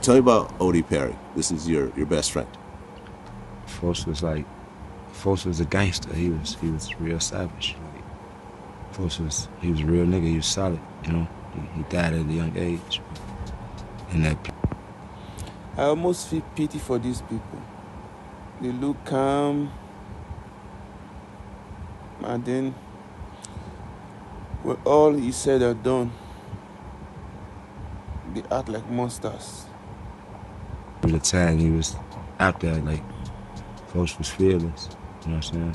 Tell me about O.D. Perry. This is your best friend. Folks was a gangster. He was real savage. He was a real nigga. He was solid. You know, he died at a young age. And that. I almost feel pity for these people. They look calm, and then when all is said and done, they act like monsters. At the time he was out there, like, folks was fearless, you know what I'm saying?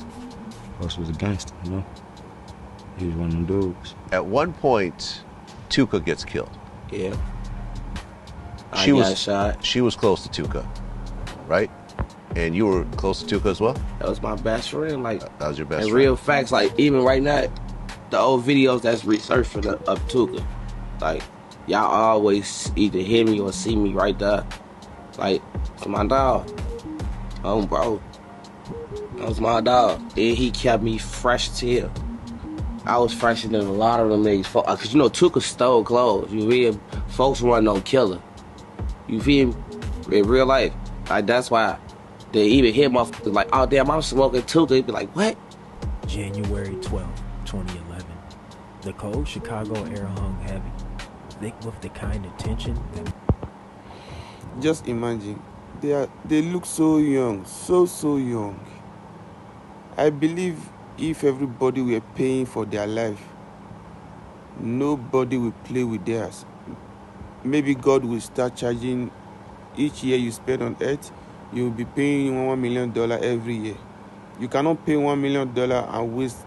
Folks was a gangster, you know? He was one of them dudes. At one point, Tuka gets killed. Yeah. She was shot. She was close to Tuka, right? And you were close to Tuka as well? That was my best friend. Like, that was your best friend. Real facts, like, even right now, the old videos that's resurfacing of Tuka, like, y'all always either hear me or see me right there. Like, it's my dog. Oh, bro. That was my dog. And he kept me fresh as hell. I was fresher than a lot of them niggas. Because, you know, Tuka stole clothes. You feel me? Folks weren't no killer. You feel me? In real life. Like, that's why they even hear motherfuckers like, oh, damn, I'm smoking Tuka. They be like, what? January 12, 2011. The cold Chicago air hung heavy, thick with the kind of tension that... Just imagine, they look so young, so young. I believe if everybody were paying for their life, nobody will play with theirs. Maybe God will start charging each year you spend on earth, you will be paying $1 million every year. You cannot pay $1 million and waste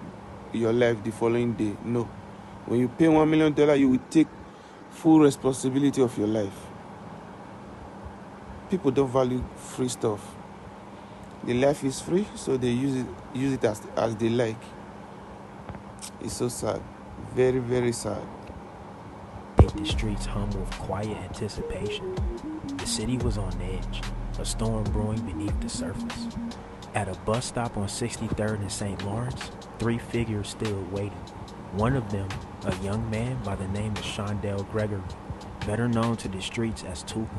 your life the following day. No. When you pay $1 million, you will take full responsibility of your life. People don't value free stuff. The life is free, so they use it as they like. It's so sad. Very, very sad. The streets hum with quiet anticipation. The city was on edge, a storm brewing beneath the surface. At a bus stop on 63rd and St. Lawrence, 3 figures stood waiting. One of them, a young man by the name of Shondell Gregory, better known to the streets as Tuka.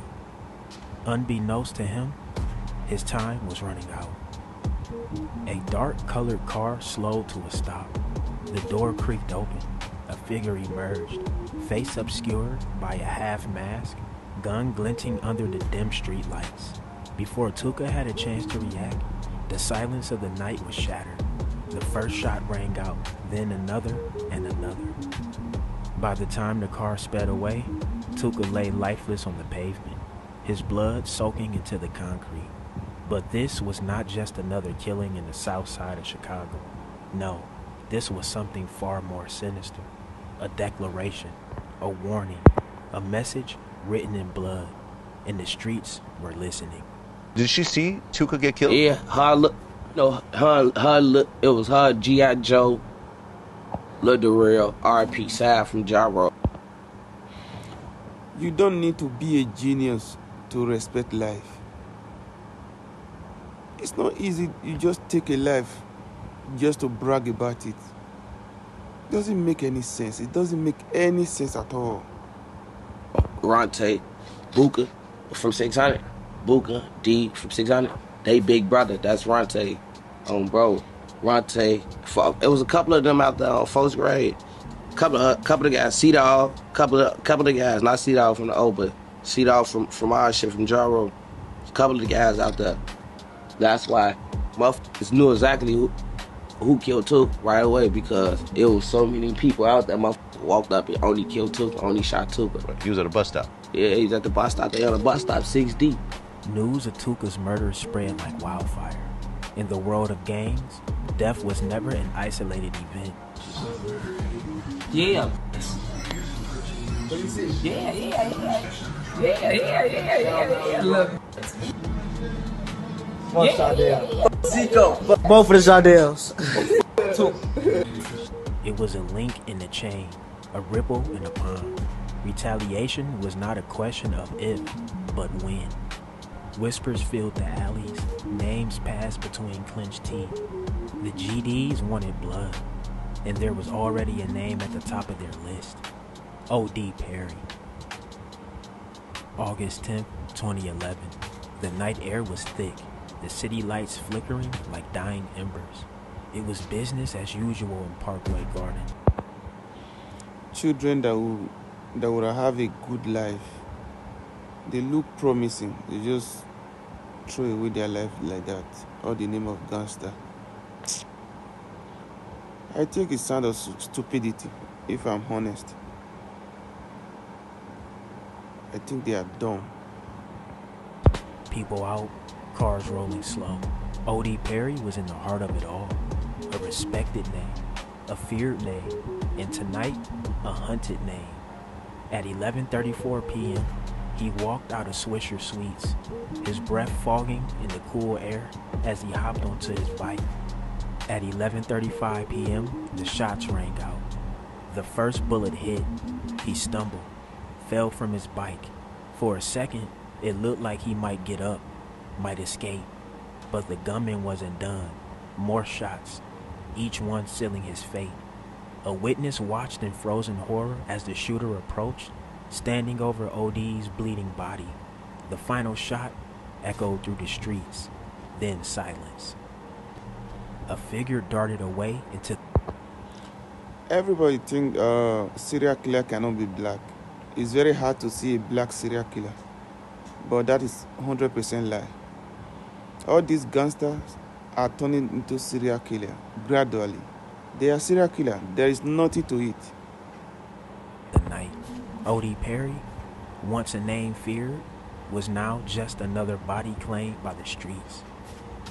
Unbeknownst to him, his time was running out. A dark-colored car slowed to a stop. The door creaked open. A figure emerged, face obscured by a half mask, gun glinting under the dim street lights. Before Tuka had a chance to react, the silence of the night was shattered. The first shot rang out, then another and another. By the time the car sped away, Tuka lay lifeless on the pavement, his blood soaking into the concrete. But this was not just another killing in the south side of Chicago. No, this was something far more sinister. A declaration, a warning, a message written in blood, and the streets were listening. Did she see Tuka get killed? Yeah, it was her, G.I. Joe, Lil Darrell, R.P. Side from Jaro. You don't need to be a genius to respect life. It's not easy. You just take a life just to brag about it. It doesn't make any sense. It doesn't make any sense at all. Ronte, Buka from 600. Buka, D from 600. They big brother. That's Ronte. Bro. Ronte. It was a couple of them out there on 4th grade. Couple of guys. C-Dog. Couple of guys. Not C-Dog from the O, but C-Dog from our shit, from Jaro. Couple of guys out there. That's why motherfuckers knew exactly who killed Tuka right away, because it was so many people out there. Motherfuckers walked up and only killed Tuka, only shot Tuka. He was at a bus stop. Yeah, he was at the bus stop. They on the bus stop 6 deep. News of Tuka's murder spread like wildfire. In the world of gangs, death was never an isolated event. Yeah. Yeah. Look. Both of the Jardells. It was a link in the chain, a ripple in a pond. Retaliation was not a question of if, but when. Whispers filled the alleys, names passed between clenched teeth. The GDs wanted blood, and there was already a name at the top of their list. O.D. Perry. August 10th, 2011. The night air was thick, the city lights flickering like dying embers. It was business as usual in Parkway Garden. Children that would have a good life, they look promising. They just throw away their life like that, all the name of gangster. I think it's sign of stupidity, if I'm honest. I think they are dumb. People out, cars rolling slow. O.D. Perry was in the heart of it all. A respected name, a feared name, and tonight, a hunted name. At 11:34 p.m., he walked out of Swisher Suites, his breath fogging in the cool air as he hopped onto his bike. At 11:35 p.m., the shots rang out. The first bullet hit. He stumbled, fell from his bike. For a second, it looked like he might get up, might escape. But the gunman wasn't done. More shots, each one sealing his fate. A witness watched in frozen horror as the shooter approached, standing over OD's bleeding body. The final shot echoed through the streets, then silence. A figure darted away into... Everybody think serial killer cannot be black. It's very hard to see a black serial killer, but that is 100% lie. All these gangsters are turning into serial killer gradually. They are serial killer. There is nothing to it. The night, O.D. Perry, once a name feared, was now just another body claimed by the streets.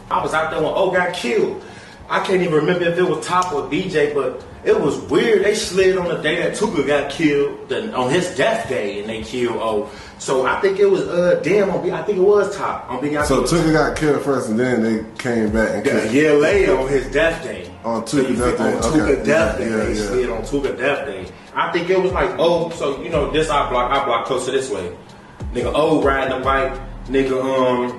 I was out there when O got killed. I can't even remember if it was Top or DJ, but it was weird. They slid on the day that Tuka got killed, on his death day, and they killed O. So I think it was I think it was Top. So Tuka got killed first, and then they came back and killed a year later on his death day. On Tuka death day. On Tuka death day. They slid on Tuka death day. I think it was like so you know this I block closer this way. Nigga O riding the bike, nigga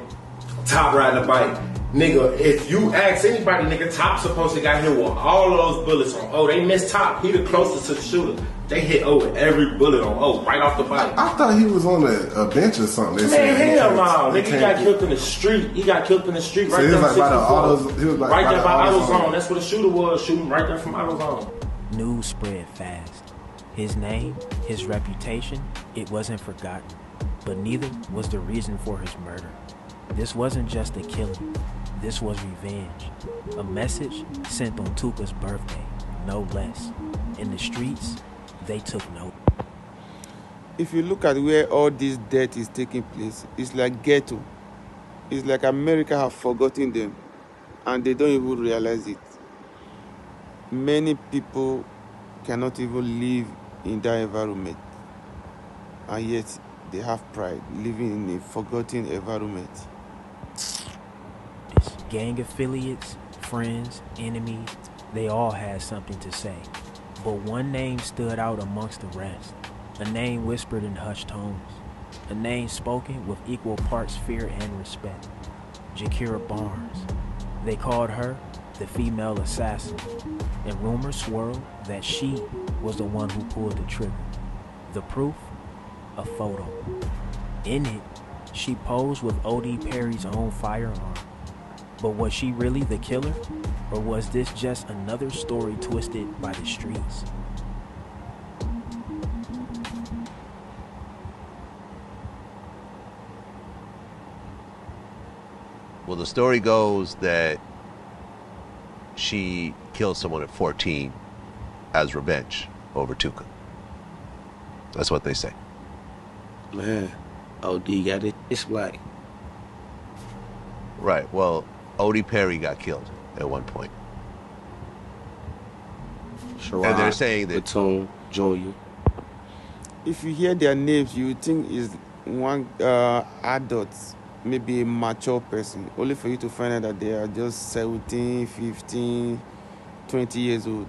Top riding the bike. Nigga, if you ask anybody, nigga, Top supposed to got hit with all of those bullets on O. They missed Top. He the closest to the shooter. They hit O with every bullet on O, right off the bike. I thought he was on a bench or something. Man, hell no. Nigga, he got killed in the street. He got killed in the street right there from 64. He was like right there by AutoZone. That's where the shooter was, shooting right there from AutoZone. News spread fast. His name, his reputation, it wasn't forgotten. But neither was the reason for his murder. This wasn't just a killing. This was revenge. A message sent on Tuka's birthday, no less. In the streets, they took note. If you look at where all this death is taking place, it's like ghetto. It's like America have forgotten them, and they don't even realize it. Many people cannot even live in that environment, and yet they have pride living in a forgotten environment. Gang affiliates, friends, enemies, they all had something to say. But one name stood out amongst the rest. A name whispered in hushed tones. A name spoken with equal parts fear and respect. Jakira Barnes. They called her the female assassin. And rumors swirled that she was the one who pulled the trigger. The proof? A photo. In it, she posed with O.D. Perry's own firearm. But was she really the killer? Or was this just another story twisted by the streets? Well, the story goes that she killed someone at 14 as revenge over Tuka. That's what they say. Man, O.D. got it. It's like... Right, well, O.D. Perry got killed at one point. Sherrod, and they're saying that... Batum, Junior. If you hear their names, you would think it's one adult, maybe a mature person, only for you to find out that they are just 17, 15, 20 years old.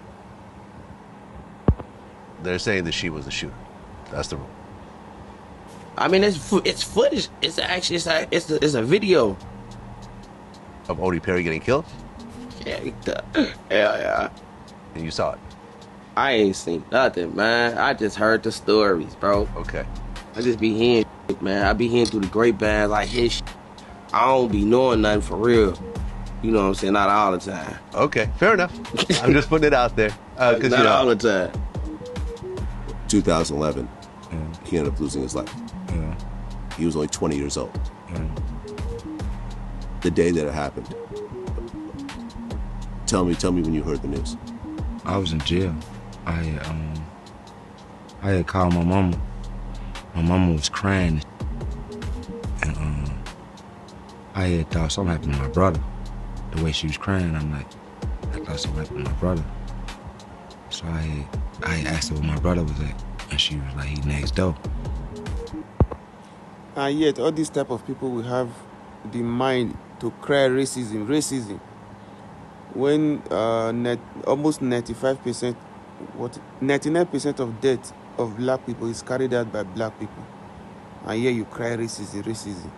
They're saying that she was the shooter. That's the rule. I mean, it's footage. It's actually it's a video of O.D. Perry getting killed. Yeah. And you saw it. I ain't seen nothing, man. I just heard the stories, bro. Okay. I just be hearing. Man, I be hearing through the grapevine like his shit. I don't be knowing nothing for real. You know what I'm saying? Not all the time. Okay, fair enough. I'm just putting it out there. Not all the time. 2011, he ended up losing his life. Yeah. He was only 20 years old. Yeah. The day that it happened. Tell me when you heard the news. I was in jail. I had called my mama. My mama was crying, and I had thought something happened to my brother. The way she was crying, I'm like, I thought something happened to my brother. So I asked her where my brother was at, and she was like, he next door. And yet, all these type of people will have the mind to cry racism. When almost 99% of death of black people is carried out by black people, and here you cry racism.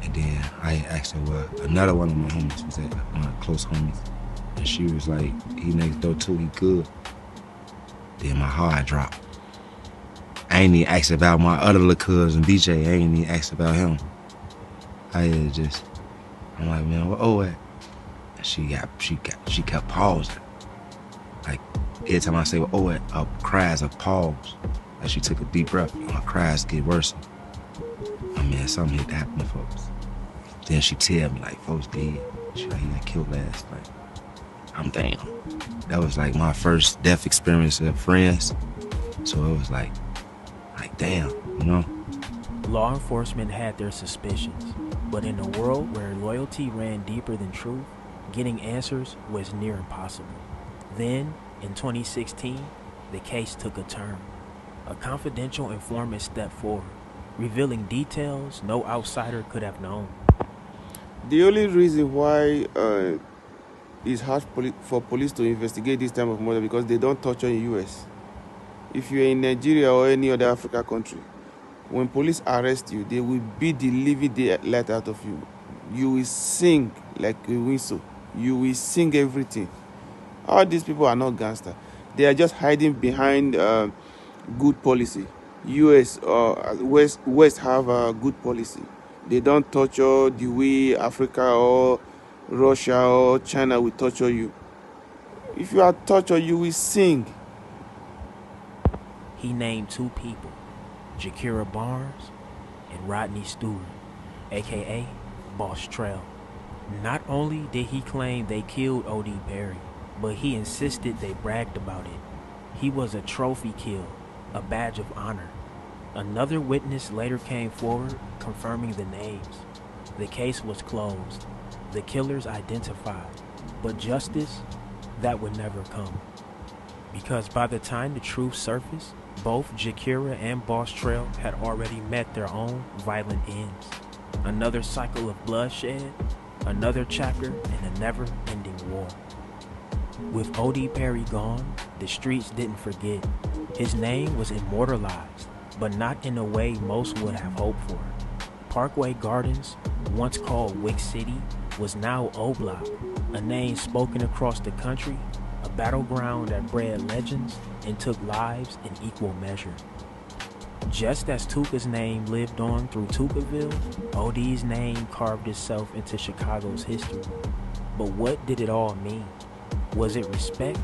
And then I asked her where another one of my homies was at, one of my close homies, and she was like, he next door too, he good. Then my heart dropped. I ain't even asked about my other little cousin, BJ. I ain't even asked about him. I'm like, man, what at? And she kept pausing. Like, every time I say, well, at, her cries are pause. Like, she took a deep breath, and her cries get worse. I mean, something had to happen to folks. Then she tell me, like, folks dead. She like, he got killed last night. I'm damn. That was like my first death experience of friends. So it was like damn, you know? Law enforcement had their suspicions, but in a world where loyalty ran deeper than truth, getting answers was near impossible. Then, in 2016, the case took a turn. A confidential informant stepped forward, revealing details no outsider could have known. The only reason why it's hard for police to investigate this type of murder because they don't torture in U.S. If you're in Nigeria or any other African country, when police arrest you, they will beat the living daylight out of you. You will sing like a whistle. You will sing everything. All these people are not gangsters. They are just hiding behind good policy. U.S. or West have a good policy. They don't torture the way Africa or Russia or China will torture you. If you are tortured, you will sing. He named two people, Jakira Barnes and Rodney Stewart, aka Boss Trail. Not only did he claim they killed O.D. Perry, but he insisted they bragged about it. He was a trophy kill, a badge of honor. Another witness later came forward confirming the names. The case was closed. The killers identified, but justice, that would never come. Because by the time the truth surfaced, both Jakira and Boss Trail had already met their own violent ends. Another cycle of bloodshed, another chapter in a never-ending war. With O.D. Perry gone, the streets didn't forget. His name was immortalized, but not in a way most would have hoped for. Parkway Gardens, once called Wick City, was now Oblock, a name spoken across the country, a battleground that bred legends and took lives in equal measure. Just as Tuka's name lived on through Tukaville, OD's name carved itself into Chicago's history. But what did it all mean? Was it respect?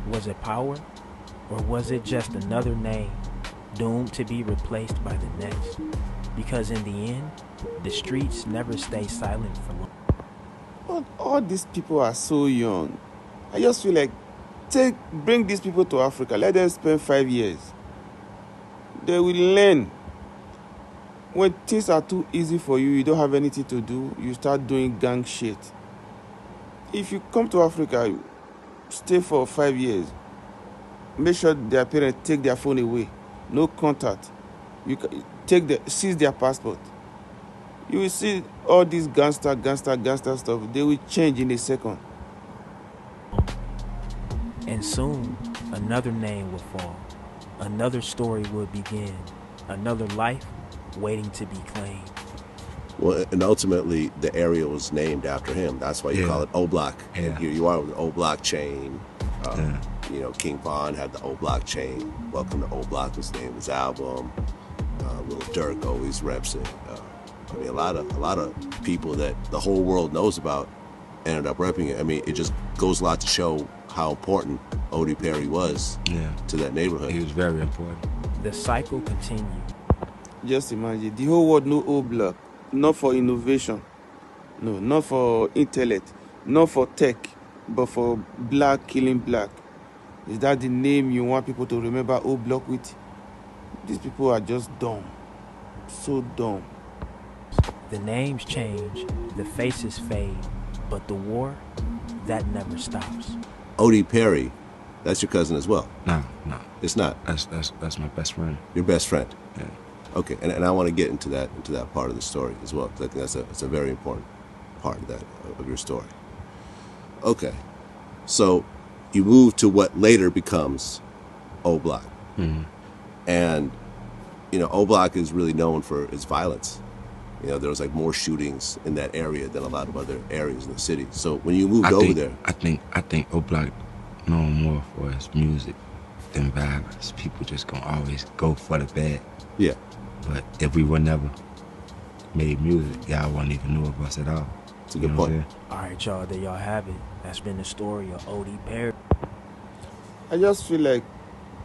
Was it power? Or was it just another name, doomed to be replaced by the next? Because in the end, the streets never stay silent for long. But all these people are so young. I just feel like, bring these people to Africa. Let them spend 5 years. They will learn. When things are too easy for you, you don't have anything to do, you start doing gang shit. If you come to Africa, you stay for 5 years. Make sure their parents take their phone away. No contact. You seize their passport. You will see all this gangster stuff. They will change in a second. And soon, another name would fall. Another story would begin. Another life waiting to be claimed. Well, and ultimately, the area was named after him. That's why you call it Oblock. Yeah. And here you are with the Oblock chain. You know, King Von had the Oblock chain. Welcome to Oblock was the name of his album. Lil Durk always reps it. I mean, a lot of people that the whole world knows about ended up repping it. I mean, it just goes a lot to show how important Odie Perry was to that neighborhood. He was very important. The cycle continued. Just imagine, the whole world know Oblock, not for innovation, no, not for intellect, not for tech, but for black killing black. Is that the name you want people to remember Oblock with? These people are just dumb, so dumb. The names change, the faces fade, but the war, that never stops. Odie Perry, that's your cousin as well? No. It's not? That's my best friend. Your best friend? Yeah. Okay, and I want to get into that part of the story as well, because I think that's a very important part of that, of your story. Okay, so you move to what later becomes Oblock. Mm-hmm. And, you know, Oblock is really known for its violence. You know, there was like more shootings in that area than a lot of other areas in the city. So when you moved over there, I think Oblock known more for his music than violence. People just gonna always go for the bad. Yeah. But if we would never made music, y'all wouldn't even know of us at all. It's a good point. All right, y'all, there y'all have it. That's been the story of Odie Perry. I just feel like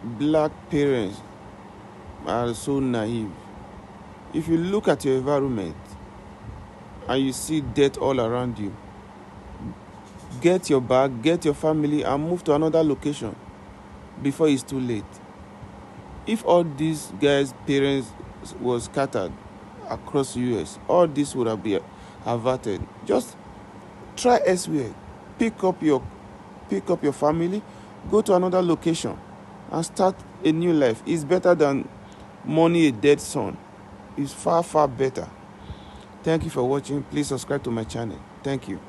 black parents are so naive. If you look at your environment and you see death all around you, get your bag, get your family, and move to another location before it's too late. If all these guys' parents was scattered across the US, all this would have been averted. Just try elsewhere. Pick up your family, go to another location, and start a new life. It's better than mourning a dead son. It's far, far better. Thank you for watching. Please subscribe to my channel. Thank you.